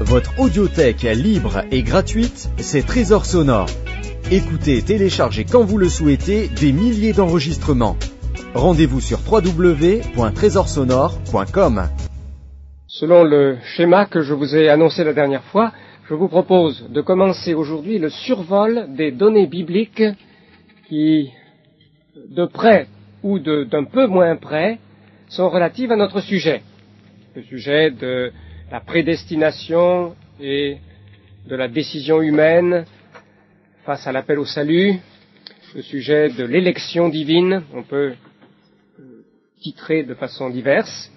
Votre audiothèque libre et gratuite, c'est Trésor Sonore. Écoutez et téléchargez quand vous le souhaitez des milliers d'enregistrements. Rendez-vous sur www.trésorsonore.com. Selon le schéma que je vous ai annoncé la dernière fois, je vous propose de commencer aujourd'hui le survol des données bibliques qui, de près ou d'un peu moins près, sont relatives à notre sujet. Le sujet de la prédestination et de la décision humaine face à l'appel au salut, le sujet de l'élection divine, on peut titrer de façon diverse.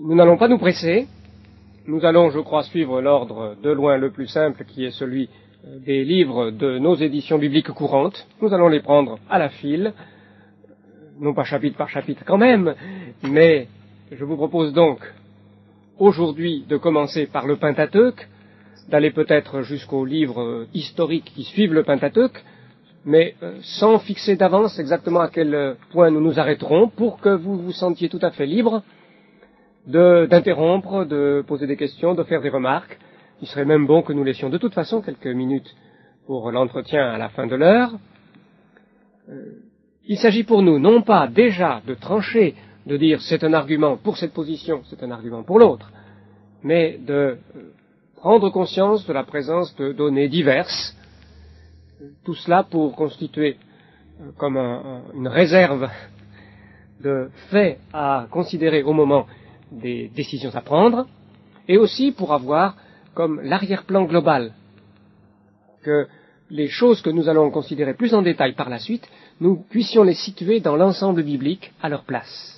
Nous n'allons pas nous presser, nous allons, je crois, suivre l'ordre de loin le plus simple qui est celui des livres de nos éditions bibliques courantes. Nous allons les prendre à la file, non pas chapitre par chapitre quand même, mais je vous propose donc aujourd'hui de commencer par le Pentateuque, d'aller peut-être jusqu'aux livres historiques qui suivent le Pentateuque, mais sans fixer d'avance exactement à quel point nous nous arrêterons, pour que vous vous sentiez tout à fait libre d'interrompre, de poser des questions, de faire des remarques. Il serait même bon que nous laissions de toute façon quelques minutes pour l'entretien à la fin de l'heure. Il s'agit pour nous non pas déjà de trancher, de dire c'est un argument pour cette position, c'est un argument pour l'autre, mais de prendre conscience de la présence de données diverses, tout cela pour constituer comme une réserve de faits à considérer au moment des décisions à prendre, et aussi pour avoir comme l'arrière-plan global que les choses que nous allons considérer plus en détail par la suite, nous puissions les situer dans l'ensemble biblique à leur place.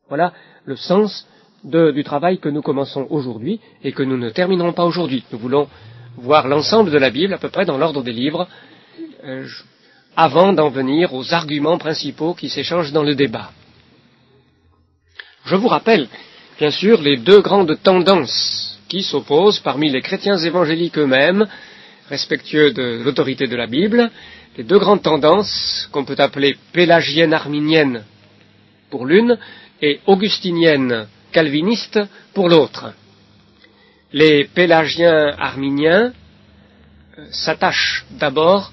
Voilà le sens du travail que nous commençons aujourd'hui et que nous ne terminerons pas aujourd'hui. Nous voulons voir l'ensemble de la Bible à peu près dans l'ordre des livres avant d'en venir aux arguments principaux qui s'échangent dans le débat. Je vous rappelle, bien sûr, les deux grandes tendances qui s'opposent parmi les chrétiens évangéliques eux-mêmes, respectueux de l'autorité de la Bible, les deux grandes tendances qu'on peut appeler pélagienne-arminienne pour l'une et augustinienne-calviniste pour l'autre. Les pélagiens arminiens s'attachent d'abord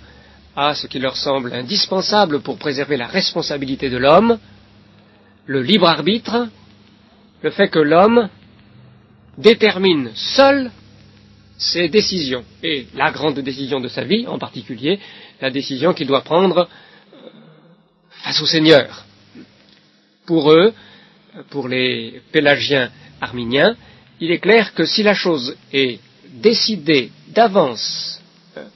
à ce qui leur semble indispensable pour préserver la responsabilité de l'homme, le libre arbitre, le fait que l'homme détermine seul ses décisions, et la grande décision de sa vie, en particulier, la décision qu'il doit prendre face au Seigneur. Pour eux, pour les pélagiens arminiens, il est clair que si la chose est décidée d'avance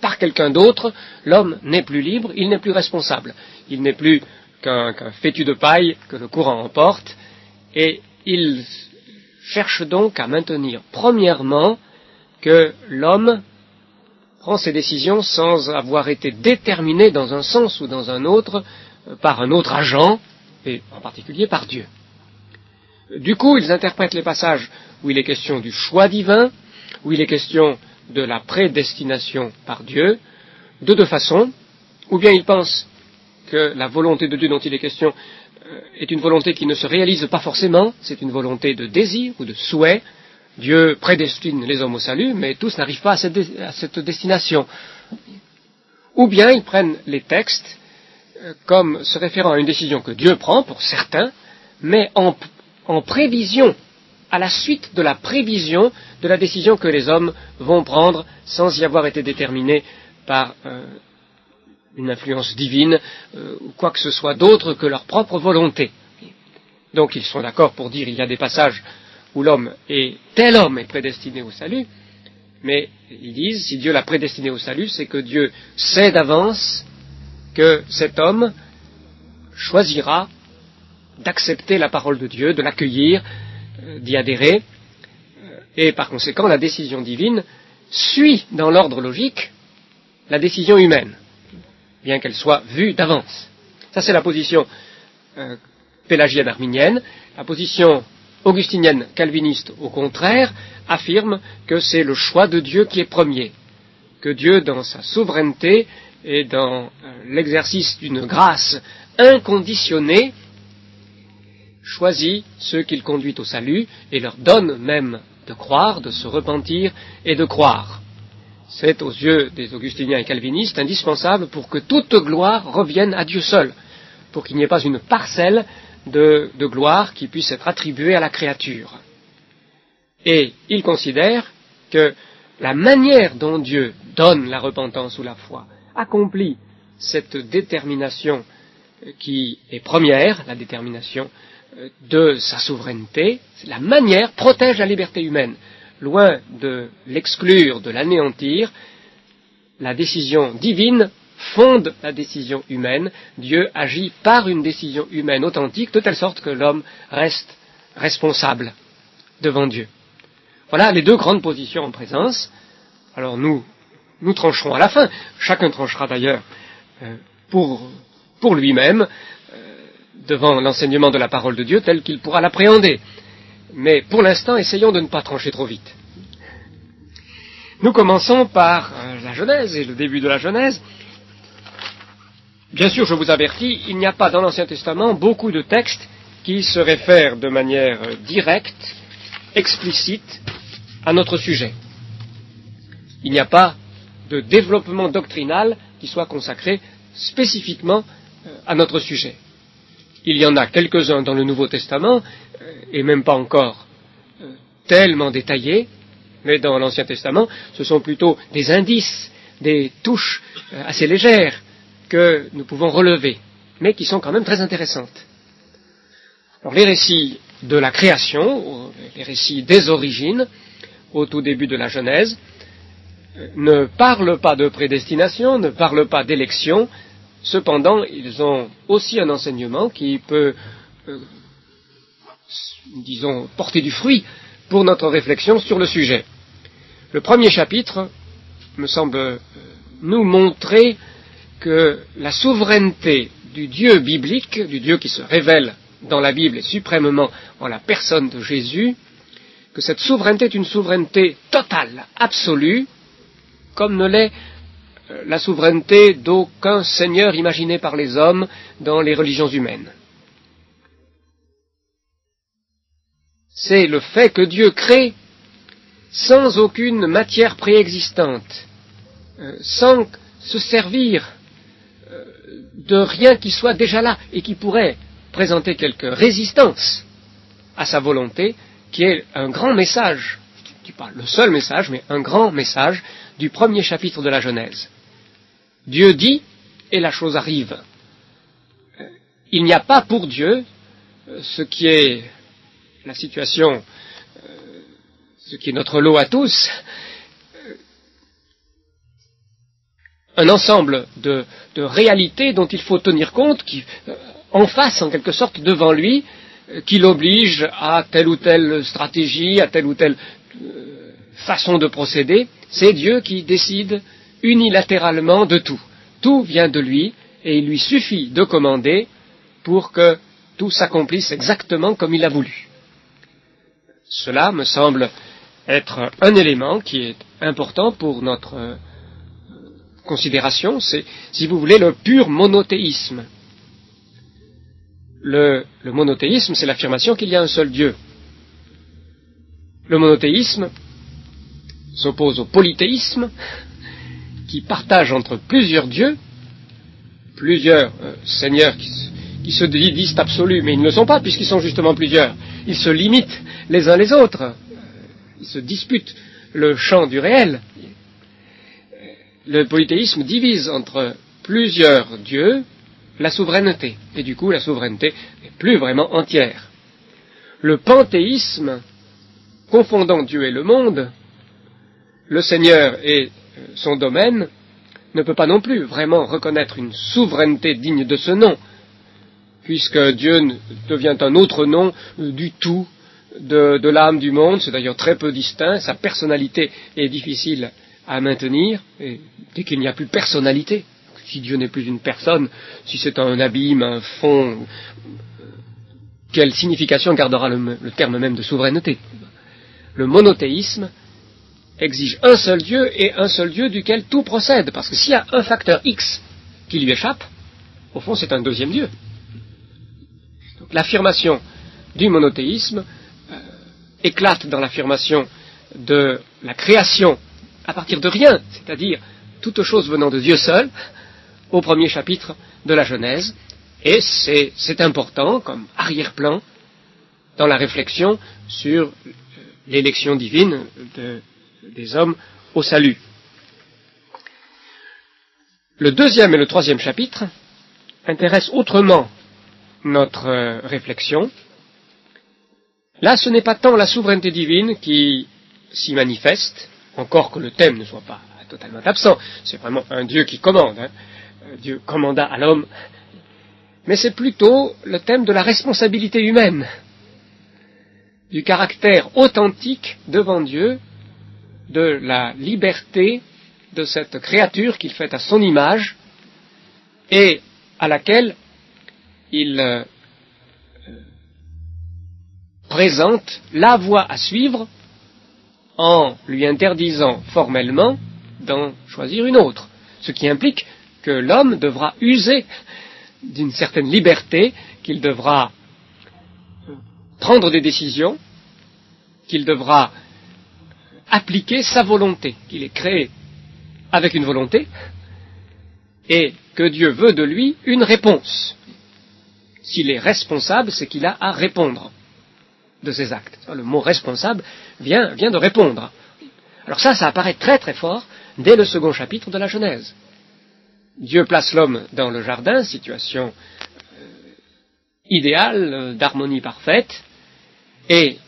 par quelqu'un d'autre, l'homme n'est plus libre, il n'est plus responsable. Il n'est plus qu'un fétu de paille que le courant emporte, et il cherche donc à maintenir premièrement que l'homme prend ses décisions sans avoir été déterminé dans un sens ou dans un autre par un autre agent, et en particulier par Dieu. Du coup, ils interprètent les passages où il est question du choix divin, où il est question de la prédestination par Dieu, de deux façons. Ou bien ils pensent que la volonté de Dieu dont il est question est une volonté qui ne se réalise pas forcément, c'est une volonté de désir ou de souhait. Dieu prédestine les hommes au salut, mais tous n'arrivent pas à cette destination. Ou bien ils prennent les textes comme se référant à une décision que Dieu prend, pour certains, mais en prévision, à la suite de la prévision de la décision que les hommes vont prendre sans y avoir été déterminés par une influence divine ou quoi que ce soit d'autre que leur propre volonté. Donc ils sont d'accord pour dire il y a des passages où tel homme est prédestiné au salut, mais ils disent si Dieu l'a prédestiné au salut, c'est que Dieu sait d'avance que cet homme choisira d'accepter la parole de Dieu, de l'accueillir, d'y adhérer, et par conséquent la décision divine suit dans l'ordre logique la décision humaine, bien qu'elle soit vue d'avance. Ça c'est la position pélagienne arminienne. La position augustinienne calviniste, au contraire, affirme que c'est le choix de Dieu qui est premier, que Dieu, dans sa souveraineté et dans l'exercice d'une grâce inconditionnée, choisit ceux qu'il conduit au salut et leur donne même de croire, de se repentir et de croire. C'est, aux yeux des augustiniens et calvinistes, indispensable pour que toute gloire revienne à Dieu seul, pour qu'il n'y ait pas une parcelle de gloire qui puisse être attribuée à la créature. Et ils considèrent que la manière dont Dieu donne la repentance ou la foi, accomplit cette détermination qui est première, la détermination de sa souveraineté, la manière protège la liberté humaine. Loin de l'exclure, de l'anéantir, la décision divine fonde la décision humaine. Dieu agit par une décision humaine authentique, de telle sorte que l'homme reste responsable devant Dieu. Voilà les deux grandes positions en présence. Alors nous trancherons à la fin. Chacun tranchera d'ailleurs pour lui-même, devant l'enseignement de la parole de Dieu tel qu'il pourra l'appréhender. Mais pour l'instant, essayons de ne pas trancher trop vite. Nous commençons par la Genèse et le début de la Genèse. Bien sûr, je vous avertis, il n'y a pas dans l'Ancien Testament beaucoup de textes qui se réfèrent de manière directe, explicite, à notre sujet. Il n'y a pas de développement doctrinal qui soit consacré spécifiquement à notre sujet. Il y en a quelques-uns dans le Nouveau Testament, et même pas encore tellement détaillés, mais dans l'Ancien Testament, ce sont plutôt des indices, des touches assez légères que nous pouvons relever, mais qui sont quand même très intéressantes. Alors, les récits de la création, les récits des origines, au tout début de la Genèse, ne parlent pas de prédestination, ne parlent pas d'élection. Cependant, ils ont aussi un enseignement qui peut, porter du fruit pour notre réflexion sur le sujet. Le premier chapitre me semble nous montrer que la souveraineté du Dieu biblique, du Dieu qui se révèle dans la Bible et suprêmement en la personne de Jésus, que cette souveraineté est une souveraineté totale, absolue, comme ne l'est la souveraineté d'aucun seigneur imaginé par les hommes dans les religions humaines. C'est le fait que Dieu crée sans aucune matière préexistante, sans se servir de rien qui soit déjà là et qui pourrait présenter quelque résistance à sa volonté, qui est un grand message, je ne dis pas le seul message, mais un grand message du premier chapitre de la Genèse. Dieu dit, et la chose arrive. Il n'y a pas pour Dieu ce qui est la situation, ce qui est notre lot à tous, un ensemble de réalités dont il faut tenir compte, qui en face en quelque sorte devant lui, qui l'oblige à telle ou telle stratégie, à telle ou telle façon de procéder. C'est Dieu qui décide unilatéralement de tout. Tout vient de lui, et il lui suffit de commander pour que tout s'accomplisse exactement comme il a voulu. Cela me semble être un élément qui est important pour notre considération, c'est, si vous voulez, le pur monothéisme. Le monothéisme, c'est l'affirmation qu'il y a un seul Dieu. Le monothéisme s'oppose au polythéisme, qui partage entre plusieurs dieux, plusieurs seigneurs qui se disent absolus, mais ils ne le sont pas, puisqu'ils sont justement plusieurs. Ils se limitent les uns les autres. Ils se disputent le champ du réel. Le polythéisme divise entre plusieurs dieux la souveraineté, et du coup la souveraineté n'est plus vraiment entière. Le panthéisme, confondant Dieu et le monde, le Seigneur et son domaine, ne peut pas non plus vraiment reconnaître une souveraineté digne de ce nom, puisque Dieu devient un autre nom du tout, de l'âme du monde. C'est d'ailleurs très peu distinct, sa personnalité est difficile à maintenir, et dès qu'il n'y a plus de personnalité, si Dieu n'est plus une personne, si c'est un abîme, un fond, quelle signification gardera le terme même de souveraineté? Le monothéisme exige un seul Dieu, et un seul Dieu duquel tout procède, parce que s'il y a un facteur X qui lui échappe, au fond c'est un deuxième Dieu. Donc l'affirmation du monothéisme éclate dans l'affirmation de la création à partir de rien, c'est-à-dire toute chose venant de Dieu seul, au premier chapitre de la Genèse, et c'est important comme arrière-plan dans la réflexion sur l'élection divine des hommes au salut. Le deuxième et le troisième chapitre intéressent autrement notre réflexion. Là, ce n'est pas tant la souveraineté divine qui s'y manifeste, encore que le thème ne soit pas totalement absent, c'est vraiment un Dieu qui commande, Dieu commanda à l'homme, mais c'est plutôt le thème de la responsabilité humaine, du caractère authentique devant Dieu, de la liberté de cette créature qu'il fait à son image et à laquelle il présente la voie à suivre en lui interdisant formellement d'en choisir une autre, ce qui implique que l'homme devra user d'une certaine liberté, qu'il devra prendre des décisions, qu'il devra appliquer sa volonté, qu'il est créé avec une volonté, et que Dieu veut de lui une réponse. S'il est responsable, c'est qu'il a à répondre de ses actes. Le mot responsable vient de répondre. Alors ça apparaît très très fort dès le second chapitre de la Genèse. Dieu place l'homme dans le jardin, situation idéale, d'harmonie parfaite, et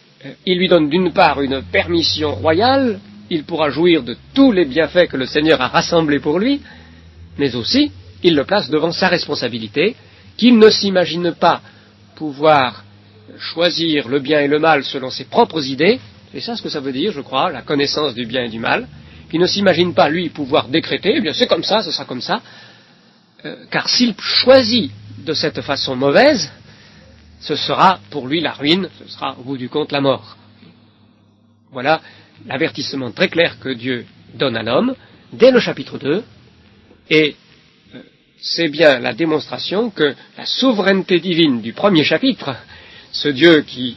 il lui donne d'une part une permission royale, il pourra jouir de tous les bienfaits que le Seigneur a rassemblés pour lui, mais aussi il le place devant sa responsabilité, qu'il ne s'imagine pas pouvoir choisir le bien et le mal selon ses propres idées, c'est ça ce que ça veut dire, je crois, la connaissance du bien et du mal, qu'il ne s'imagine pas, lui, pouvoir décréter, eh bien c'est comme ça, ce sera comme ça, car s'il choisit de cette façon mauvaise, ce sera pour lui la ruine, ce sera au bout du compte la mort. Voilà l'avertissement très clair que Dieu donne à l'homme dès le chapitre 2, et c'est bien la démonstration que la souveraineté divine du premier chapitre, ce Dieu qui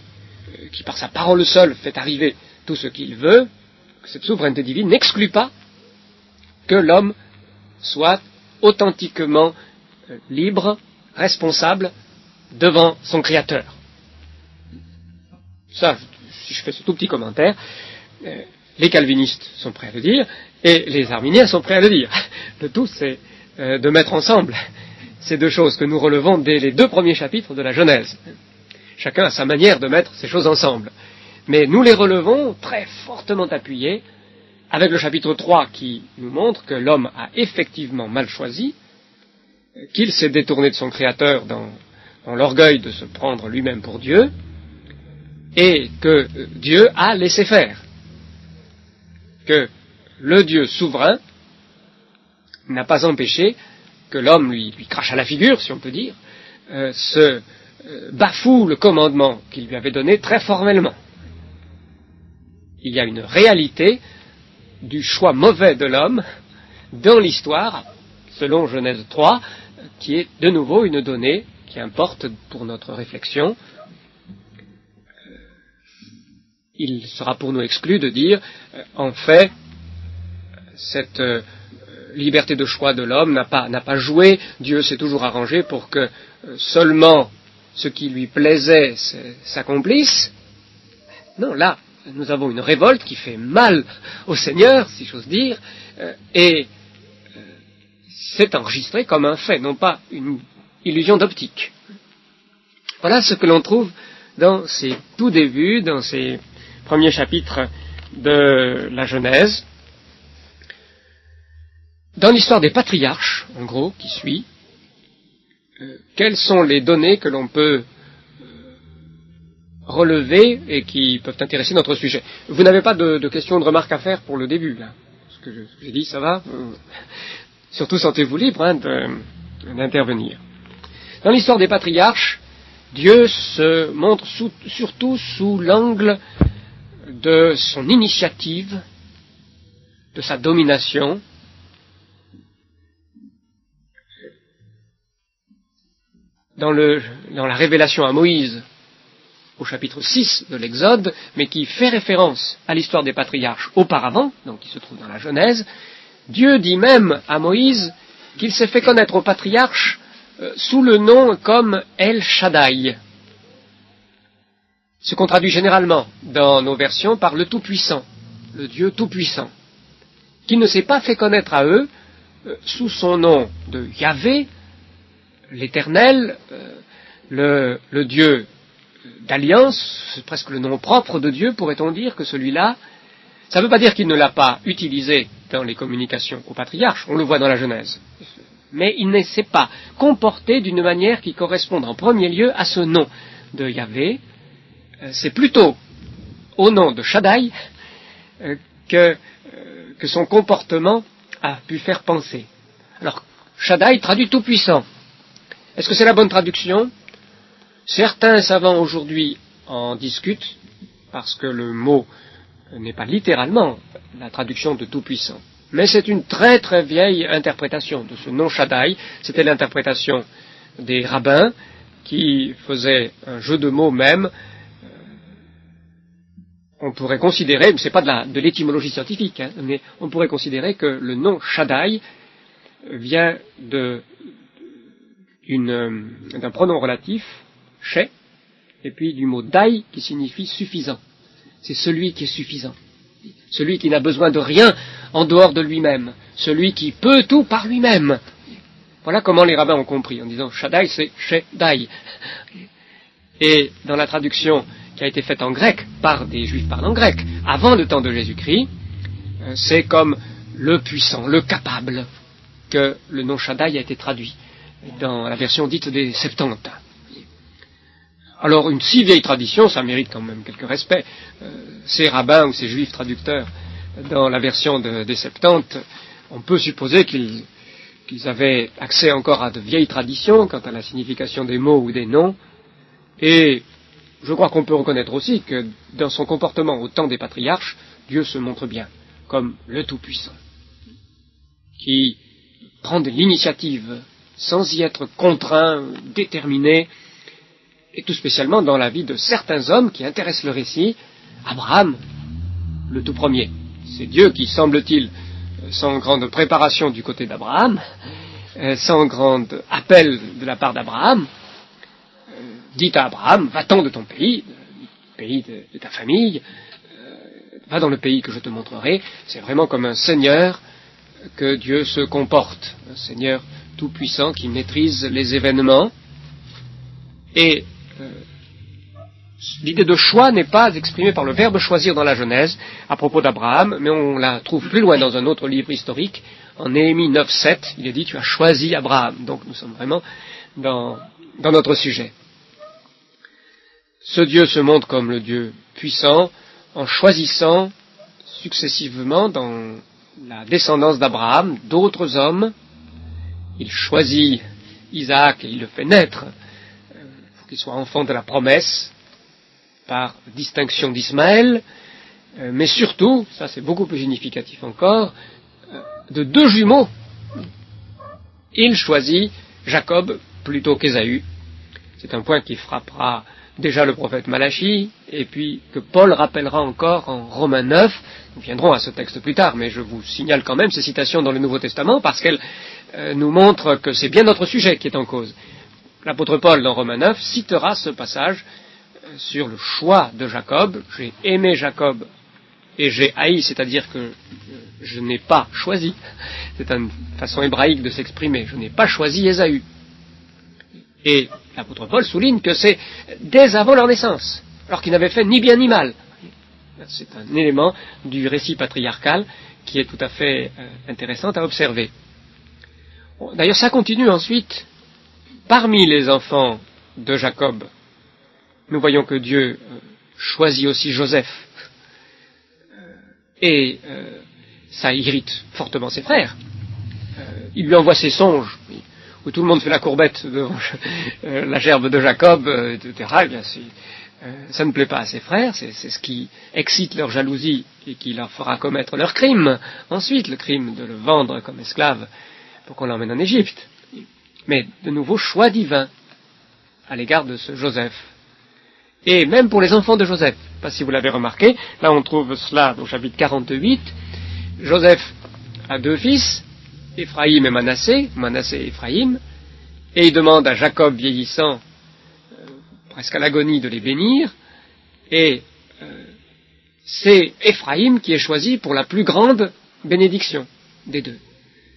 par sa parole seule fait arriver tout ce qu'il veut, que cette souveraineté divine n'exclut pas que l'homme soit authentiquement libre, responsable devant son Créateur. Ça, si je fais ce tout petit commentaire, les calvinistes sont prêts à le dire, et les arminiens sont prêts à le dire. Le tout, c'est de mettre ensemble ces deux choses que nous relevons dès les deux premiers chapitres de la Genèse. Chacun a sa manière de mettre ces choses ensemble. Mais nous les relevons très fortement appuyés avec le chapitre 3 qui nous montre que l'homme a effectivement mal choisi, qu'il s'est détourné de son Créateur dans l'orgueil de se prendre lui-même pour Dieu, et que Dieu a laissé faire. Que le Dieu souverain n'a pas empêché que l'homme lui crache à la figure, si on peut dire, bafoue le commandement qu'il lui avait donné très formellement. Il y a une réalité du choix mauvais de l'homme dans l'histoire, selon Genèse 3, qui est de nouveau une donnée qui importe pour notre réflexion. Il sera pour nous exclu de dire, en fait, cette liberté de choix de l'homme n'a pas joué, Dieu s'est toujours arrangé pour que seulement ce qui lui plaisait s'accomplisse. Non, là, nous avons une révolte qui fait mal au Seigneur, si j'ose dire, et c'est enregistré comme un fait, non pas une illusion d'optique. Voilà ce que l'on trouve dans ces tout débuts, dans ces premiers chapitres de la Genèse. Dans l'histoire des patriarches, en gros, qui suit, quelles sont les données que l'on peut relever et qui peuvent intéresser notre sujet? Vous n'avez pas de questions, de remarques à faire pour le début, là? Ce que j'ai dit, ça va? Surtout sentez-vous libre d'intervenir. Dans l'histoire des patriarches, Dieu se montre surtout sous l'angle de son initiative, de sa domination. Dans la révélation à Moïse, au chapitre 6 de l'Exode, mais qui fait référence à l'histoire des patriarches auparavant, donc qui se trouve dans la Genèse. Dieu dit même à Moïse qu'il s'est fait connaître aux patriarches sous le nom comme El Shaddai, ce qu'on traduit généralement dans nos versions par le Tout-Puissant, le Dieu Tout-Puissant, qui ne s'est pas fait connaître à eux sous son nom de Yahvé, l'Éternel, le Dieu d'alliance, c'est presque le nom propre de Dieu, pourrait-on dire, que celui-là. Ça ne veut pas dire qu'il ne l'a pas utilisé dans les communications aux patriarches, on le voit dans la Genèse, mais il ne s'est pas comporté d'une manière qui corresponde en premier lieu à ce nom de Yahvé. C'est plutôt au nom de Shaddai que son comportement a pu faire penser. Alors, Shaddai traduit tout-puissant. Est-ce que c'est la bonne traduction? Certains savants aujourd'hui en discutent, parce que le mot n'est pas littéralement la traduction de tout-puissant. Mais c'est une très très vieille interprétation de ce nom Shaddai. C'était l'interprétation des rabbins qui faisaient un jeu de mots même. On pourrait considérer, mais ce n'est pas de l'étymologie scientifique, mais on pourrait considérer que le nom Shaddai vient d'un pronom relatif, Shé, et puis du mot Dai qui signifie suffisant. C'est celui qui est suffisant, celui qui n'a besoin de rien en dehors de lui-même, celui qui peut tout par lui-même. Voilà comment les rabbins ont compris, en disant Shaddai c'est Shé-Dai. Et dans la traduction qui a été faite en grec par des juifs parlant grec, avant le temps de Jésus-Christ, c'est comme le puissant, le capable, que le nom Shaddai a été traduit dans la version dite des Septante. Alors une si vieille tradition, ça mérite quand même quelques respects. Ces rabbins ou ces juifs traducteurs dans la version des Septante, on peut supposer qu'ils avaient accès encore à de vieilles traditions quant à la signification des mots ou des noms, et je crois qu'on peut reconnaître aussi que dans son comportement au temps des patriarches, Dieu se montre bien comme le Tout-Puissant, qui prend de l'initiative sans y être contraint, déterminé, et tout spécialement dans la vie de certains hommes qui intéressent le récit. Abraham, le tout premier. C'est Dieu qui, semble-t-il, sans grande préparation du côté d'Abraham, sans grand appel de la part d'Abraham, dit à Abraham, va-t'en de ton pays, du pays de ta famille, va dans le pays que je te montrerai. C'est vraiment comme un Seigneur que Dieu se comporte, un Seigneur tout-puissant qui maîtrise les événements. Et l'idée de choix n'est pas exprimée par le verbe choisir dans la Genèse à propos d'Abraham, mais on la trouve plus loin dans un autre livre historique, en Néhémie 9:7, il est dit tu as choisi Abraham. Donc nous sommes vraiment dans notre sujet. Ce Dieu se montre comme le Dieu puissant en choisissant successivement dans la descendance d'Abraham d'autres hommes. Il choisit Isaac et il le fait naître pour qu'il soit enfant de la promesse par distinction d'Ismaël, mais surtout, ça c'est beaucoup plus significatif encore, de deux jumeaux. Il choisit Jacob plutôt qu'Ésaü. C'est un point qui frappera déjà le prophète Malachie, et puis que Paul rappellera encore en Romains 9. Nous viendrons à ce texte plus tard, mais je vous signale quand même ces citations dans le Nouveau Testament, parce qu'elles nous montrent que c'est bien notre sujet qui est en cause. L'apôtre Paul, dans Romains 9, citera ce passage sur le choix de Jacob. J'ai aimé Jacob et j'ai haï, c'est-à-dire que je n'ai pas choisi. C'est une façon hébraïque de s'exprimer. Je n'ai pas choisi Ésaü. Et l'apôtre Paul souligne que c'est dès avant leur naissance, alors qu'ils n'avaient fait ni bien ni mal. C'est un élément du récit patriarcal qui est tout à fait intéressant à observer. D'ailleurs, ça continue ensuite. Parmi les enfants de Jacob, nous voyons que Dieu choisit aussi Joseph. Et ça irrite fortement ses frères. Il lui envoie ses songes, où tout le monde fait la courbette devant la gerbe de Jacob, etc. Eh bien, ça ne plaît pas à ses frères, c'est ce qui excite leur jalousie et qui leur fera commettre leur crime. Ensuite, le crime de le vendre comme esclave pour qu'on l'emmène en Égypte. Mais de nouveau, choix divin à l'égard de ce Joseph. et même pour les enfants de Joseph. Je ne sais pas si vous l'avez remarqué, là on trouve cela au chapitre 48. Joseph a 2 fils, Éphraïm et Manassé et Éphraïm, et il demande à Jacob vieillissant, presque à l'agonie, de les bénir, et c'est Éphraïm qui est choisi pour la plus grande bénédiction des 2.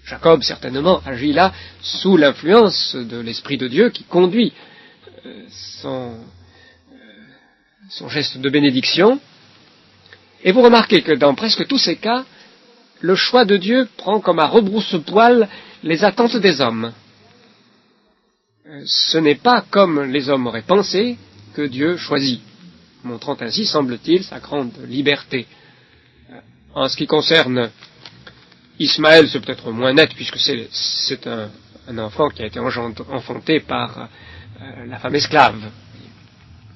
Jacob, certainement, agit là sous l'influence de l'Esprit de Dieu qui conduit son geste de bénédiction. Et vous remarquez que dans presque tous ces cas, le choix de Dieu prend comme à rebrousse-poil les attentes des hommes. Ce n'est pas comme les hommes auraient pensé que Dieu choisit, montrant ainsi, semble-t-il, sa grande liberté. En ce qui concerne Ismaël, c'est peut-être moins net, puisque c'est un enfant qui a été enfanté par la femme esclave.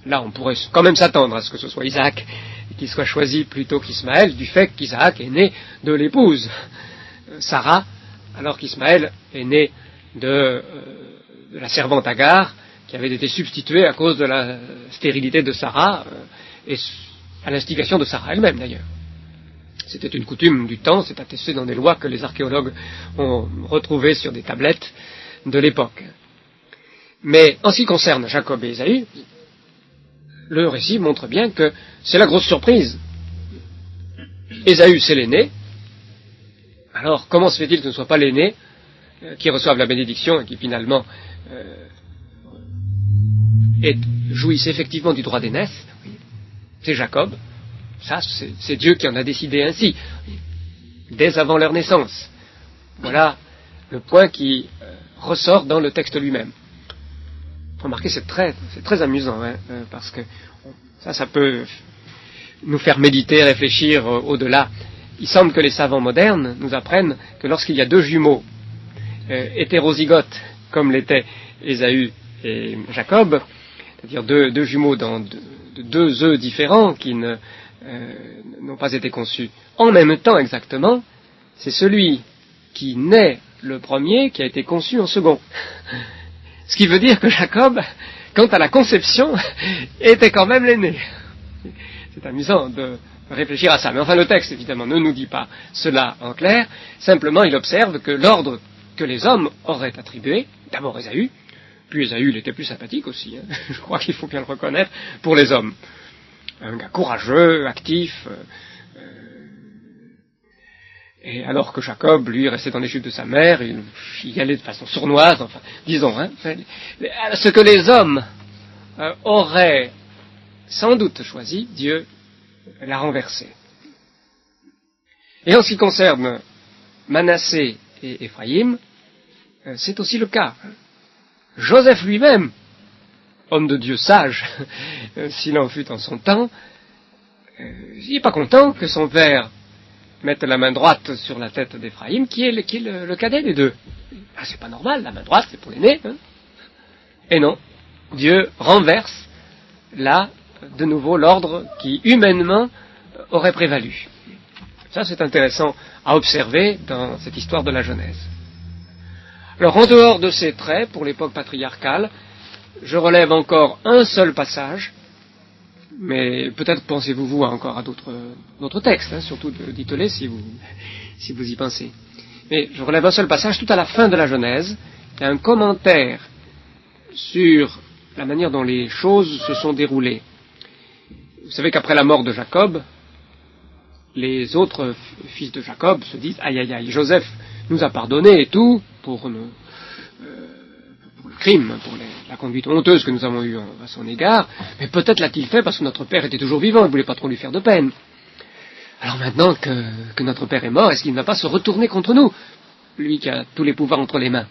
Là, on pourrait quand même s'attendre à ce que ce soit Isaac qui soit choisi plutôt qu'Ismaël, du fait qu'Isaac est né de l'épouse Sarah, alors qu'Ismaël est né de la servante Agar, qui avait été substituée à cause de la stérilité de Sarah, et à l'instigation de Sarah elle-même d'ailleurs. C'était une coutume du temps, c'est attesté dans des lois que les archéologues ont retrouvées sur des tablettes de l'époque. Mais en ce qui concerne Jacob et Ésaü, le récit montre bien que c'est la grosse surprise. Ésaü, c'est l'aîné. Alors, comment se fait-il que ce ne soit pas l'aîné qui reçoive la bénédiction et qui finalement jouisse effectivement du droit d'aînesse? C'est Jacob. Ça, c'est Dieu qui en a décidé ainsi, dès avant leur naissance. Voilà le point qui ressort dans le texte lui-même. Remarquez, c'est très amusant, parce que ça peut nous faire méditer, réfléchir au-delà. Il semble que les savants modernes nous apprennent que lorsqu'il y a 2 jumeaux hétérozygotes, comme l'étaient Ésaü et Jacob, c'est-à-dire deux jumeaux dans deux œufs différents qui n'ont pas été conçus en même temps exactement, c'est celui qui naît le premier qui a été conçu en second. Ce qui veut dire que Jacob, quant à la conception, était quand même l'aîné. C'est amusant de réfléchir à ça. Mais enfin, le texte, évidemment, ne nous dit pas cela en clair. Simplement, il observe que l'ordre que les hommes auraient attribué, d'abord Ésaü, puis Ésaü, il était plus sympathique aussi, je crois qu'il faut bien le reconnaître, pour les hommes. Un gars courageux, actif, et alors que Jacob, lui, restait dans les chutes de sa mère, il y allait de façon sournoise, enfin, disons, ce que les hommes auraient sans doute choisi, Dieu l'a renversé. Et en ce qui concerne Manassé et Éphraïm, c'est aussi le cas. Joseph lui-même, homme de Dieu sage, s'il en fut en son temps, il n'est pas content que son père mette la main droite sur la tête d'Éphraïm, qui est le cadet des 2. Ah, c'est pas normal, la main droite, c'est pour l'aîné. Et non, Dieu renverse là, de nouveau, l'ordre qui, humainement, aurait prévalu. Ça, c'est intéressant à observer dans cette histoire de la Genèse. Alors, en dehors de ces traits, pour l'époque patriarcale, je relève encore un seul passage, mais peut-être pensez-vous encore à d'autres textes, surtout d'Itolé, si vous y pensez. Mais je relève un seul passage tout à la fin de la Genèse, il y a un commentaire sur la manière dont les choses se sont déroulées. Vous savez qu'après la mort de Jacob, les autres fils de Jacob se disent « Aïe, aïe, aïe, Joseph nous a pardonné et tout pour le crime, pour la conduite honteuse que nous avons eue à son égard, mais peut-être l'a-t-il fait parce que notre père était toujours vivant, il ne voulait pas trop lui faire de peine. Alors maintenant que notre père est mort, est-ce qu'il ne va pas se retourner contre nous, lui qui a tous les pouvoirs entre les mains ?»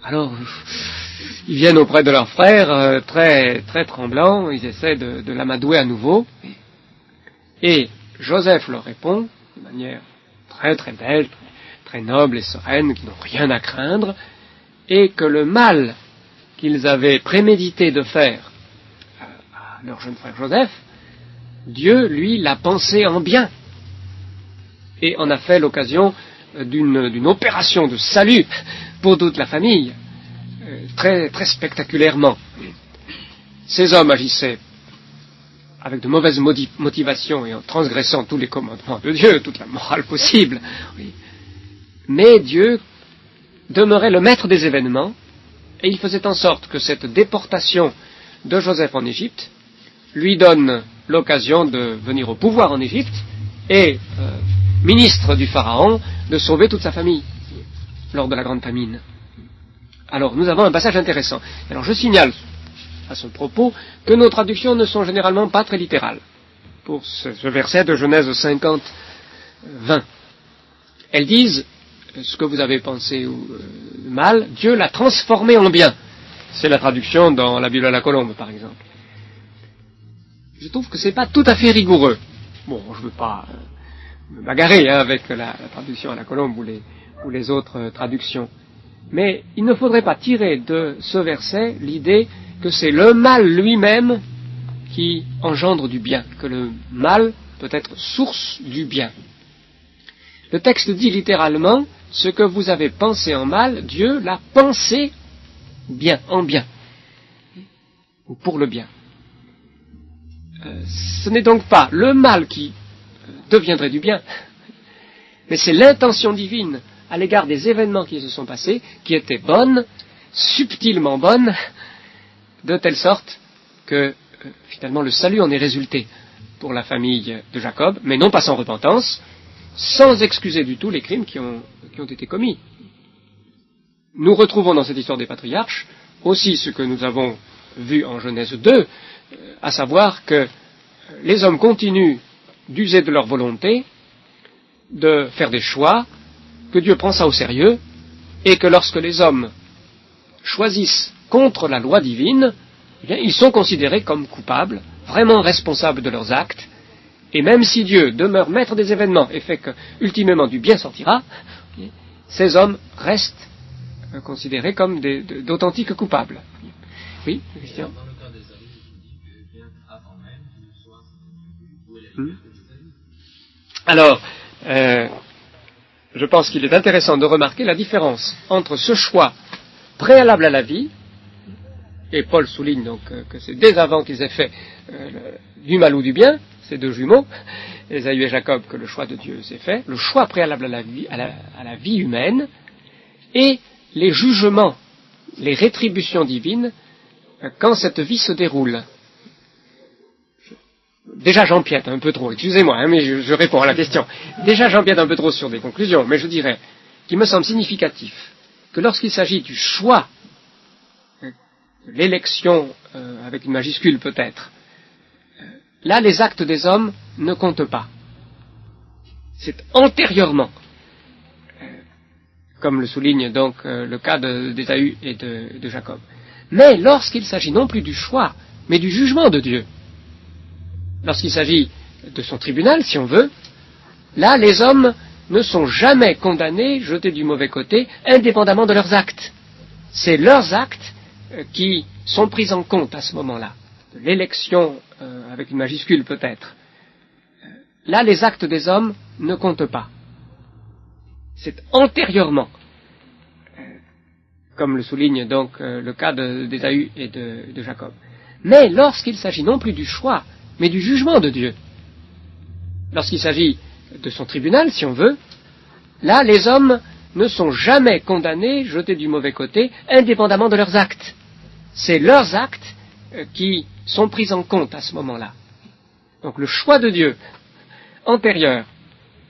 Alors, ils viennent auprès de leur frère, très, très tremblants, ils essaient de l'amadouer à nouveau, et Joseph leur répond, de manière très, très belle, très noble et sereine, qu'ils n'ont rien à craindre, et que le mal qu'ils avaient prémédité de faire à leur jeune frère Joseph, Dieu, lui, l'a pensé en bien, et en a fait l'occasion d'une opération de salut pour toute la famille, très, très spectaculairement. Ces hommes agissaient avec de mauvaises motivations et en transgressant tous les commandements de Dieu, toute la morale possible. Oui. Mais Dieu demeurait le maître des événements, et il faisait en sorte que cette déportation de Joseph en Égypte lui donne l'occasion de venir au pouvoir en Égypte et, ministre du Pharaon, de sauver toute sa famille lors de la grande famine. Alors, nous avons un passage intéressant. Alors, je signale à ce propos que nos traductions ne sont généralement pas très littérales pour ce verset de Genèse 50, 20. Elles disent ce que vous avez pensé mal, Dieu l'a transformé en bien. C'est la traduction dans la Bible à la Colombe, par exemple. Je trouve que c'est pas tout à fait rigoureux. Bon, je veux pas me bagarrer avec la traduction à la Colombe ou les autres traductions. Mais il ne faudrait pas tirer de ce verset l'idée que c'est le mal lui-même qui engendre du bien, que le mal peut être source du bien. Le texte dit littéralement, ce que vous avez pensé en mal, Dieu l'a pensé bien, en bien, ou pour le bien. Ce n'est donc pas le mal qui deviendrait du bien, mais c'est l'intention divine à l'égard des événements qui se sont passés, qui étaient bonnes, subtilement bonnes, de telle sorte que finalement le salut en est résulté pour la famille de Jacob, mais non pas sans repentance, sans excuser du tout les crimes qui ont été commis. Nous retrouvons dans cette histoire des patriarches aussi ce que nous avons vu en Genèse 2, à savoir que les hommes continuent d'user de leur volonté, de faire des choix, que Dieu prend ça au sérieux, et que lorsque les hommes choisissent contre la loi divine, eh bien, ils sont considérés comme coupables, vraiment responsables de leurs actes, et même si Dieu demeure maître des événements et fait que, ultimement, du bien sortira, ces hommes restent considérés comme d'authentiques coupables. Oui, Christian ? Dans le cas d'Ésaü, il dit que bien avant même qu'il soit où est la liberté d'Ésaü. Alors, je pense qu'il est intéressant de remarquer la différence entre ce choix préalable à la vie, et Paul souligne donc que c'est dès avant qu'ils aient fait du mal ou du bien, ces deux jumeaux, Ésaü et Jacob, que le choix de Dieu s'est fait, le choix préalable à la vie humaine, et les jugements, les rétributions divines, quand cette vie se déroule. Déjà j'empiète un peu trop, excusez-moi, mais je réponds à la question. Déjà j'empiète un peu trop sur des conclusions, mais je dirais qu'il me semble significatif que lorsqu'il s'agit du choix, l'élection avec une majuscule peut-être, là les actes des hommes ne comptent pas. C'est antérieurement, comme le souligne donc le cas d'Ésaü et de Jacob. Mais lorsqu'il s'agit non plus du choix, mais du jugement de Dieu, lorsqu'il s'agit de son tribunal, si on veut, là, les hommes ne sont jamais condamnés, jetés du mauvais côté, indépendamment de leurs actes. C'est leurs actes qui sont pris en compte à ce moment-là. L'élection, avec une majuscule peut-être. Là, les actes des hommes ne comptent pas. C'est antérieurement, comme le souligne donc le cas d'Ésaü et de Jacob. Mais lorsqu'il s'agit non plus du choix, mais du jugement de Dieu, lorsqu'il s'agit de son tribunal, si on veut, là, les hommes ne sont jamais condamnés, jetés du mauvais côté, indépendamment de leurs actes. C'est leurs actes qui sont pris en compte à ce moment-là. Donc le choix de Dieu antérieur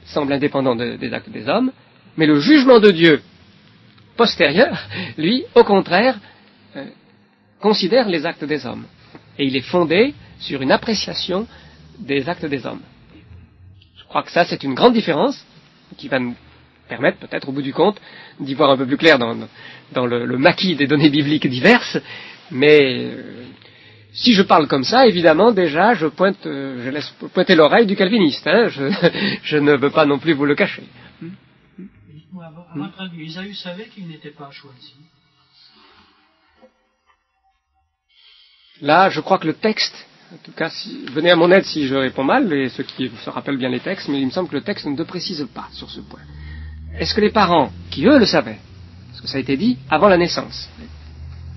semble indépendant des actes des hommes, mais le jugement de Dieu postérieur, lui, au contraire, considère les actes des hommes. Et il est fondé sur une appréciation des actes des hommes. Je crois que ça, c'est une grande différence qui va nous permettre, peut-être, au bout du compte, d'y voir un peu plus clair dans le maquis des données bibliques diverses. Mais si je parle comme ça, évidemment, déjà, je laisse pointer l'oreille du calviniste. Hein, je ne veux pas non plus vous le cacher. Dites-moi, à votre avis, Ésaü savait qu'il n'était pas choisi. Là, je crois que le texte, en tout cas, venez à mon aide si je réponds mal, et ceux qui se rappellent bien les textes, mais il me semble que le texte ne précise pas sur ce point. Est-ce que les parents, qui eux le savaient, parce que ça a été dit avant la naissance,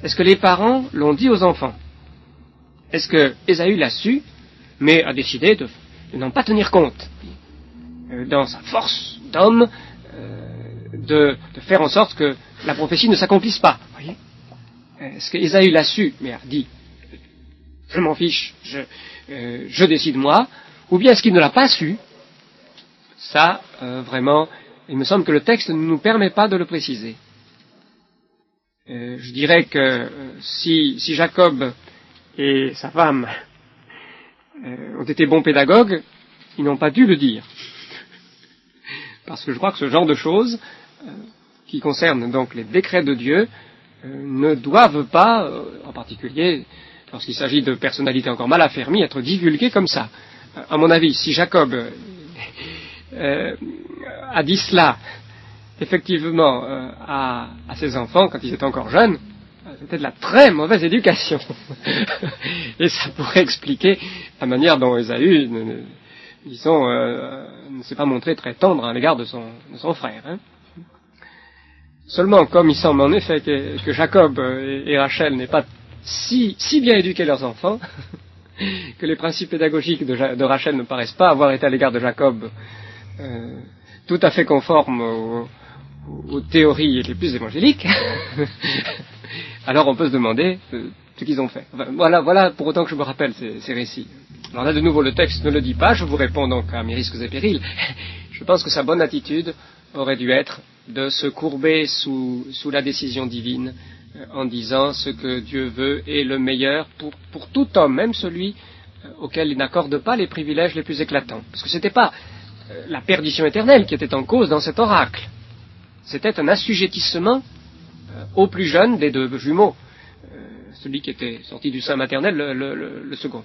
est-ce que les parents l'ont dit aux enfants? Est-ce que Ésaü l'a su mais a décidé de n'en pas tenir compte, dans sa force d'homme, de faire en sorte que la prophétie ne s'accomplisse pas. Voyez, est-ce que Ésaü l'a su, mais a dit, je m'en fiche, je décide moi, ou bien est-ce qu'il ne l'a pas su? Ça, vraiment, il me semble que le texte ne nous permet pas de le préciser. Je dirais que si Jacob et sa femme ont été bons pédagogues, ils n'ont pas dû le dire. Parce que je crois que ce genre de choses, qui concernent donc les décrets de Dieu, ne doivent pas, en particulier lorsqu'il s'agit de personnalités encore mal affermies, être divulguées comme ça. À mon avis, si Jacob a dit cela, effectivement, à ses enfants, quand ils étaient encore jeunes, c'était de la très mauvaise éducation. Et ça pourrait expliquer la manière dont Ésaü, disons, ne s'est pas montré très tendre à l'égard de son frère. Hein. Seulement, comme il semble en effet que Jacob et Rachel n'aient pas si bien éduqué leurs enfants, que les principes pédagogiques de Rachel ne paraissent pas avoir été à l'égard de Jacob tout à fait conformes aux théories les plus évangéliques, alors on peut se demander ce qu'ils ont fait. Enfin, voilà pour autant que je me rappelle ces récits. Alors là, de nouveau, le texte ne le dit pas, je vous réponds donc à mes risques et périls. Je pense que sa bonne attitude aurait dû être de se courber sous la décision divine, en disant ce que Dieu veut est le meilleur pour tout homme, même celui auquel il n'accorde pas les privilèges les plus éclatants. Parce que ce n'était pas la perdition éternelle qui était en cause dans cet oracle. C'était un assujettissement au plus jeune des deux jumeaux, celui qui était sorti du sein maternel, le second.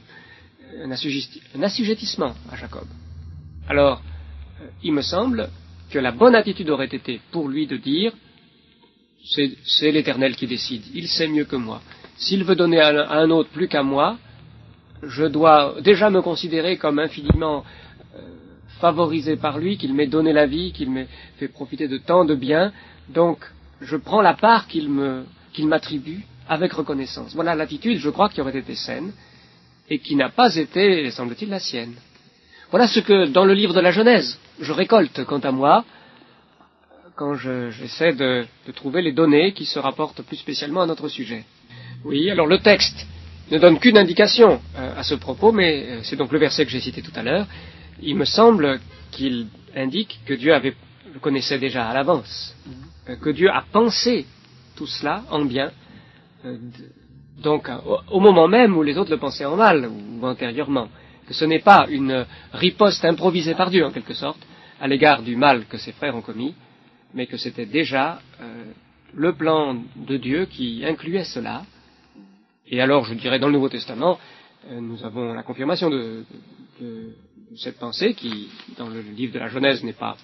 Un assujettissement à Jacob. Alors, il me semble que la bonne attitude aurait été pour lui de dire c'est l'Éternel qui décide, il sait mieux que moi. S'il veut donner à un autre plus qu'à moi, je dois déjà me considérer comme infiniment favorisé par lui, qu'il m'ait donné la vie, qu'il m'ait fait profiter de tant de biens, donc je prends la part qu'il m'attribue avec reconnaissance. Voilà l'attitude, je crois, qui aurait été saine, et qui n'a pas été, semble-t-il, la sienne. Voilà ce que, dans le livre de la Genèse, je récolte, quant à moi, quand j'essaie de trouver les données qui se rapportent plus spécialement à notre sujet. Oui, alors le texte ne donne qu'une indication à ce propos, mais c'est donc le verset que j'ai cité tout à l'heure. Il me semble qu'il indique que Dieu le connaissait déjà à l'avance, que Dieu a pensé tout cela en bien, donc au moment même où les autres le pensaient en mal, ou antérieurement, que ce n'est pas une riposte improvisée par Dieu, en quelque sorte, à l'égard du mal que ses frères ont commis, mais que c'était déjà le plan de Dieu qui incluait cela. Et alors, je dirais, dans le Nouveau Testament, nous avons la confirmation de cette pensée qui, dans le livre de la Genèse, n'est pas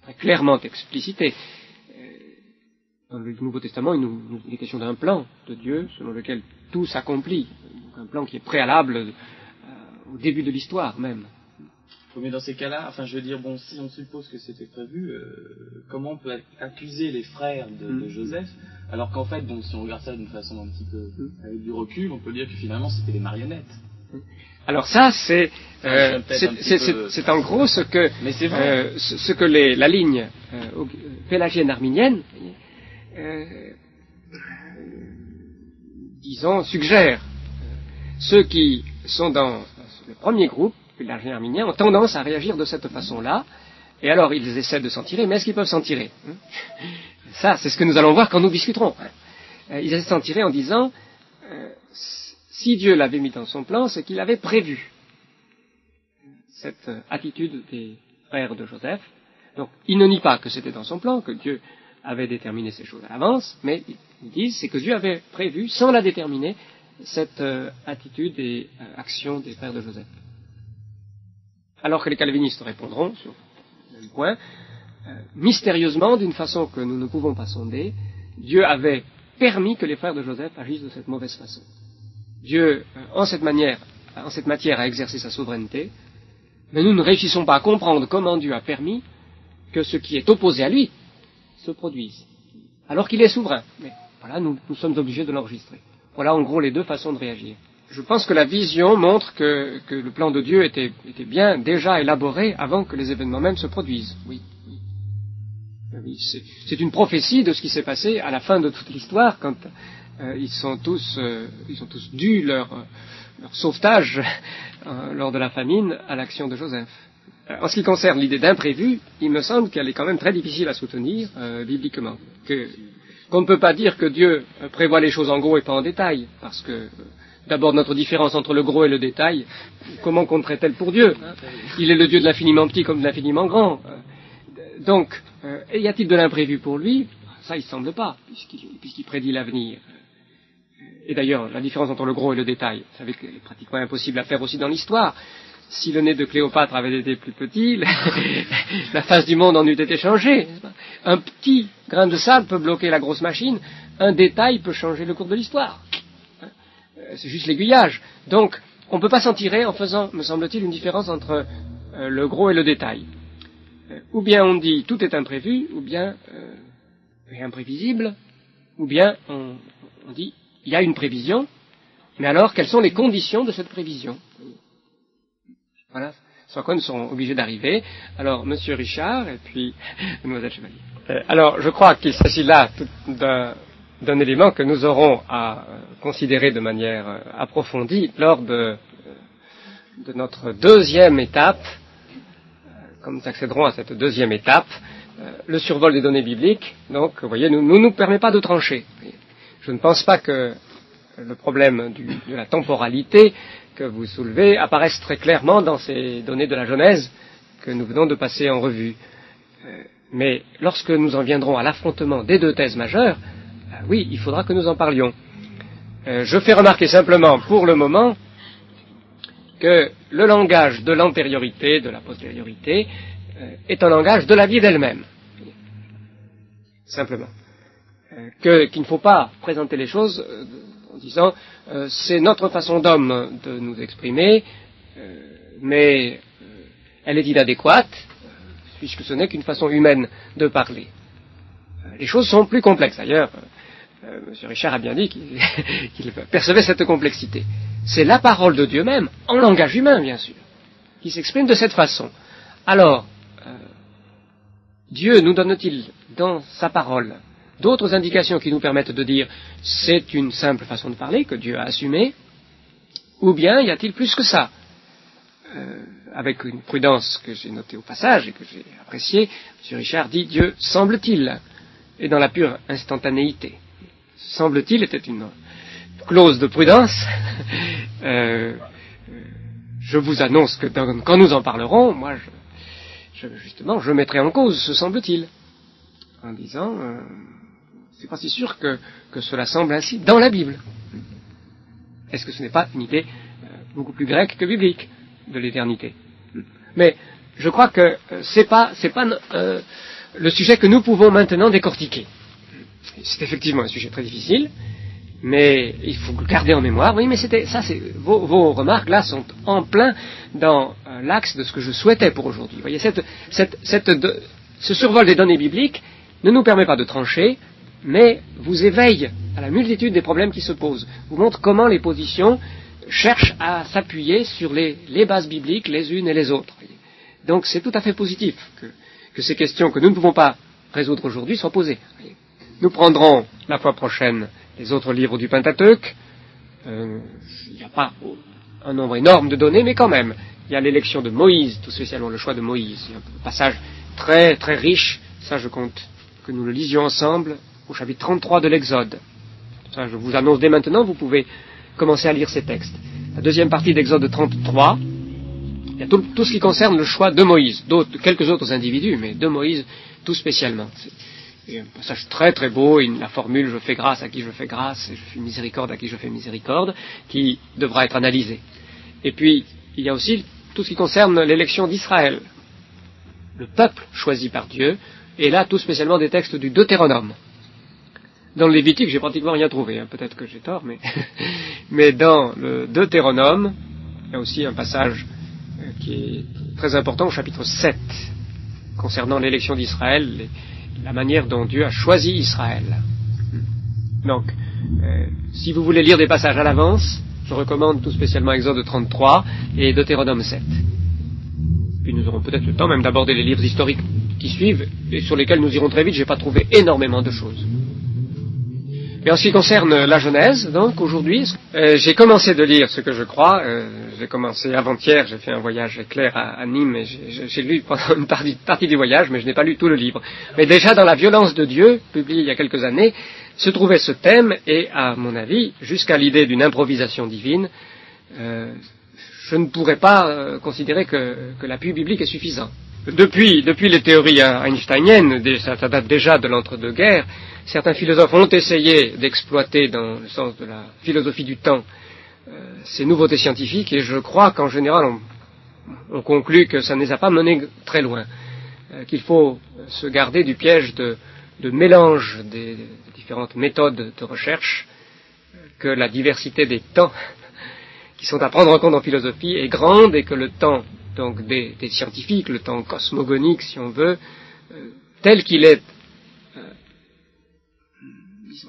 très clairement explicitée. Dans le Nouveau Testament, il est question d'un plan de Dieu selon lequel tout s'accomplit, un plan qui est préalable au début de l'histoire même. Mais dans ces cas-là, enfin je veux dire, bon, si on suppose que c'était prévu, comment on peut accuser les frères de Joseph, alors qu'en fait, bon, si on regarde ça d'une façon un petit peu avec du recul, on peut dire que finalement c'était des marionnettes. Alors ça, c'est en gros ce que la ligne pélagienne arminienne, disons, suggère. Ceux qui sont dans le premier groupe, pélagiens arminiens, ont tendance à réagir de cette façon-là, et alors ils essaient de s'en tirer, mais est-ce qu'ils peuvent s'en tirer? Ça, c'est ce que nous allons voir quand nous discuterons. Ils essaient de s'en tirer en disant, si Dieu l'avait mis dans son plan, c'est qu'il avait prévu cette attitude des frères de Joseph. Donc, ils ne nient pas que c'était dans son plan, que Dieu avait déterminé ces choses à l'avance, mais ils disent c'est que Dieu avait prévu, sans la déterminer, cette attitude et action des frères de Joseph. Alors que les calvinistes répondront sur le même point, mystérieusement, d'une façon que nous ne pouvons pas sonder, Dieu avait permis que les frères de Joseph agissent de cette mauvaise façon. Dieu, en cette matière, a exercé sa souveraineté, mais nous ne réussissons pas à comprendre comment Dieu a permis que ce qui est opposé à lui se produise, alors qu'il est souverain. Mais voilà, nous sommes obligés de l'enregistrer. Voilà en gros les deux façons de réagir. je pense que la vision montre que le plan de Dieu était bien déjà élaboré avant que les événements même se produisent. Oui. C'est une prophétie de ce qui s'est passé à la fin de toute l'histoire, quand ils ont tous dû leur sauvetage lors de la famine à l'action de Joseph. En ce qui concerne l'idée d'imprévu, il me semble qu'elle est quand même très difficile à soutenir bibliquement. Qu'on ne peut pas dire que Dieu prévoit les choses en gros et pas en détail, parce que d'abord notre différence entre le gros et le détail, comment compterait-elle pour Dieu? Il est le Dieu de l'infiniment petit comme de l'infiniment grand. Donc, y a-t-il de l'imprévu pour lui? Ça, il ne semble pas, puisqu'il prédit l'avenir. Et d'ailleurs, la différence entre le gros et le détail, vous savez qu'elle est pratiquement impossible à faire aussi dans l'histoire. Si le nez de Cléopâtre avait été plus petit, la face du monde en eût été changée. Un petit grain de sable peut bloquer la grosse machine, un détail peut changer le cours de l'histoire. C'est juste l'aiguillage. Donc, on ne peut pas s'en tirer en faisant, me semble-t-il, une différence entre le gros et le détail. Ou bien on dit tout est imprévu, ou bien imprévisible, ou bien on dit il y a une prévision, mais alors quelles sont les conditions de cette prévision? Voilà, sans quoi nous serons obligés d'arriver. Alors, Monsieur Richard, et puis Mademoiselle Chevalier. Alors, je crois qu'il s'agit là d'un élément que nous aurons à considérer de manière approfondie lors de notre deuxième étape. Comme nous accéderons à cette deuxième étape, le survol des données bibliques, donc, vous voyez, nous permet pas de trancher. Je ne pense pas que le problème de la temporalité que vous soulevez apparaisse très clairement dans ces données de la Genèse que nous venons de passer en revue. Mais lorsque nous en viendrons à l'affrontement des deux thèses majeures, oui, il faudra que nous en parlions. Je fais remarquer simplement, pour le moment, que le langage de l'antériorité, de la postériorité, est un langage de la vie d'elle-même. Simplement. Qu'il ne faut pas présenter les choses en disant c'est notre façon d'homme de nous exprimer, mais elle est inadéquate, puisque ce n'est qu'une façon humaine de parler. Les choses sont plus complexes. D'ailleurs, M. Richard a bien dit qu'il percevait cette complexité. C'est la parole de Dieu même, en langage humain bien sûr, qui s'exprime de cette façon. Alors, Dieu nous donne-t-il dans sa parole d'autres indications qui nous permettent de dire c'est une simple façon de parler que Dieu a assumée, ou bien y a-t-il plus que ça? Avec une prudence que j'ai notée au passage et que j'ai appréciée, M. Richard dit Dieu semble-t-il, et dans la pure instantanéité. Semble-t-il était une clause de prudence. Je vous annonce que quand nous en parlerons, moi, justement, je mettrai en cause ce semble-t-il, en disant, c'est pas si sûr que cela semble ainsi dans la Bible. Est-ce que ce n'est pas une idée beaucoup plus grecque que biblique de l'éternité? Mais je crois que c'est pas le sujet que nous pouvons maintenant décortiquer. C'est effectivement un sujet très difficile, mais il faut le garder en mémoire. Oui, mais vos remarques là sont en plein dans l'axe de ce que je souhaitais pour aujourd'hui. Vous voyez, ce survol des données bibliques ne nous permet pas de trancher, mais vous éveille à la multitude des problèmes qui se posent. Vous montre comment les positions cherchent à s'appuyer sur les bases bibliques les unes et les autres. Donc c'est tout à fait positif que ces questions que nous ne pouvons pas résoudre aujourd'hui soient posées. Nous prendrons la fois prochaine les autres livres du Pentateuque. Il n'y a pas un nombre énorme de données, mais quand même, il y a l'élection de Moïse, tout spécialement le choix de Moïse. Il y a un passage très très riche, ça je compte que nous le lisions ensemble au chapitre 33 de l'Exode. Ça je vous annonce dès maintenant, vous pouvez commencer à lire ces textes. La deuxième partie d'Exode 33, il y a tout ce qui concerne le choix de Moïse, quelques autres individus, mais de Moïse tout spécialement. C'est un passage très très beau, la formule « je fais grâce à qui je fais grâce et je fais miséricorde à qui je fais miséricorde » qui devra être analysée. Et puis, il y a aussi tout ce qui concerne l'élection d'Israël, le peuple choisi par Dieu, et là tout spécialement des textes du Deutéronome. Dans le Lévitique, j'ai pratiquement rien trouvé, peut-être que j'ai tort, mais dans le Deutéronome, il y a aussi un passage qui est très important au chapitre 7, concernant l'élection d'Israël, la manière dont Dieu a choisi Israël. Donc, si vous voulez lire des passages à l'avance, Je recommande tout spécialement Exode 33 et Deutéronome 7. Puis nous aurons peut-être le temps même d'aborder les livres historiques qui suivent et sur lesquels nous irons très vite. J'ai pas trouvé énormément de choses. Mais en ce qui concerne la Genèse, donc aujourd'hui, j'ai commencé de lire ce que je crois. J'ai commencé avant-hier, j'ai fait un voyage éclair à Nîmes et j'ai lu pendant une partie du voyage, mais je n'ai pas lu tout le livre. Mais déjà dans La violence de Dieu, publié il y a quelques années, se trouvait ce thème et, à mon avis, jusqu'à l'idée d'une improvisation divine, je ne pourrais pas considérer que l'appui biblique est suffisant. Depuis les théories einsteiniennes, ça date déjà de l'entre-deux-guerres, certains philosophes ont essayé d'exploiter, dans le sens de la philosophie du temps, ces nouveautés scientifiques, et je crois qu'en général, on conclut que ça ne les a pas menés très loin, qu'il faut se garder du piège de mélange des différentes méthodes de recherche, que la diversité des temps qui sont à prendre en compte en philosophie est grande, et que le temps donc des scientifiques, le temps cosmogonique, si on veut, tel qu'il est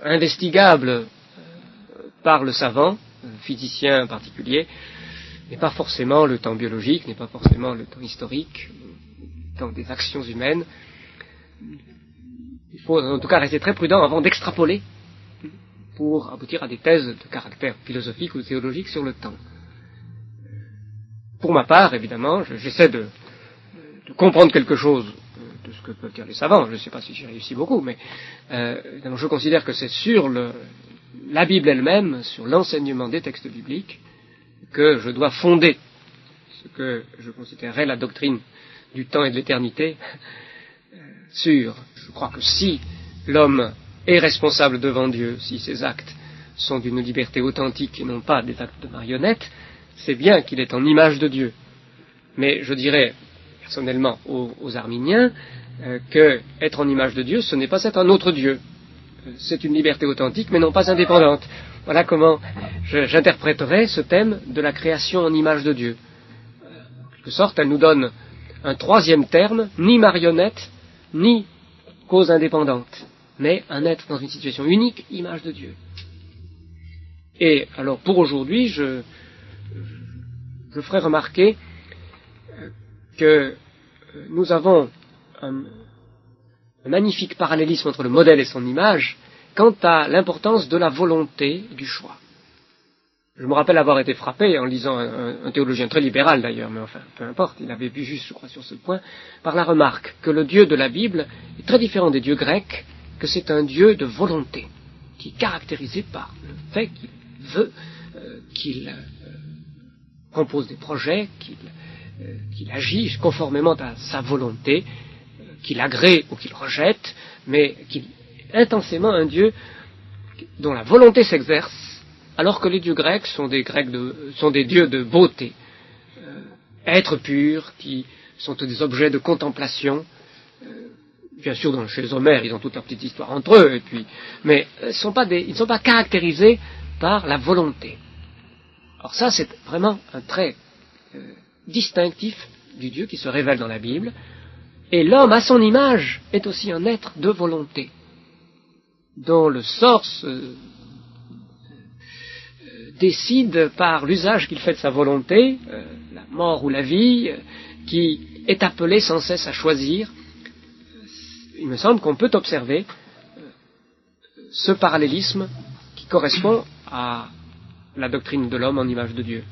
investigable par le savant, physicien en particulier, n'est pas forcément le temps biologique, n'est pas forcément le temps historique, le temps des actions humaines. Il faut en tout cas rester très prudent avant d'extrapoler pour aboutir à des thèses de caractère philosophique ou théologique sur le temps. Pour ma part, évidemment, j'essaie de comprendre quelque chose de ce que peuvent dire les savants. Je ne sais pas si j'y réussis beaucoup, mais évidemment, je considère que c'est sur la Bible elle-même, sur l'enseignement des textes bibliques, que je dois fonder ce que je considérerais la doctrine du temps et de l'éternité sur. Je crois que si l'homme est responsable devant Dieu, si ses actes sont d'une liberté authentique et non pas des actes de marionnette, c'est bien qu'il est en image de Dieu. Mais je dirais, personnellement, aux arminiens, que être en image de Dieu, ce n'est pas être un autre Dieu. C'est une liberté authentique, mais non pas indépendante. Voilà comment j'interpréterais ce thème de la création en image de Dieu. En quelque sorte, elle nous donne un troisième terme, ni marionnette, ni cause indépendante, mais un être dans une situation unique, image de Dieu. Et alors, pour aujourd'hui, je ferai remarquer que nous avons un magnifique parallélisme entre le modèle et son image quant à l'importance de la volonté du choix. Je me rappelle avoir été frappé en lisant un théologien très libéral d'ailleurs, mais enfin, peu importe, il avait vu juste, je crois, sur ce point, par la remarque que le Dieu de la Bible est très différent des dieux grecs, que c'est un Dieu de volonté, qui est caractérisé par le fait qu'il veut, qu'il compose des projets, qu'il agit conformément à sa volonté, qu'il agrée ou qu'il rejette, mais qu'il est intensément un Dieu dont la volonté s'exerce, alors que les dieux grecs sont des dieux de beauté, êtres purs, qui sont des objets de contemplation. Bien sûr, chez les Homères, ils ont toute leur petite histoire entre eux, mais ils ne sont pas caractérisés par la volonté. Alors ça, c'est vraiment un trait distinctif du Dieu qui se révèle dans la Bible. Et l'homme, à son image, est aussi un être de volonté, dont le sort décide par l'usage qu'il fait de sa volonté, la mort ou la vie, qui est appelé sans cesse à choisir. Il me semble qu'on peut observer ce parallélisme qui correspond à la doctrine de l'homme en image de Dieu.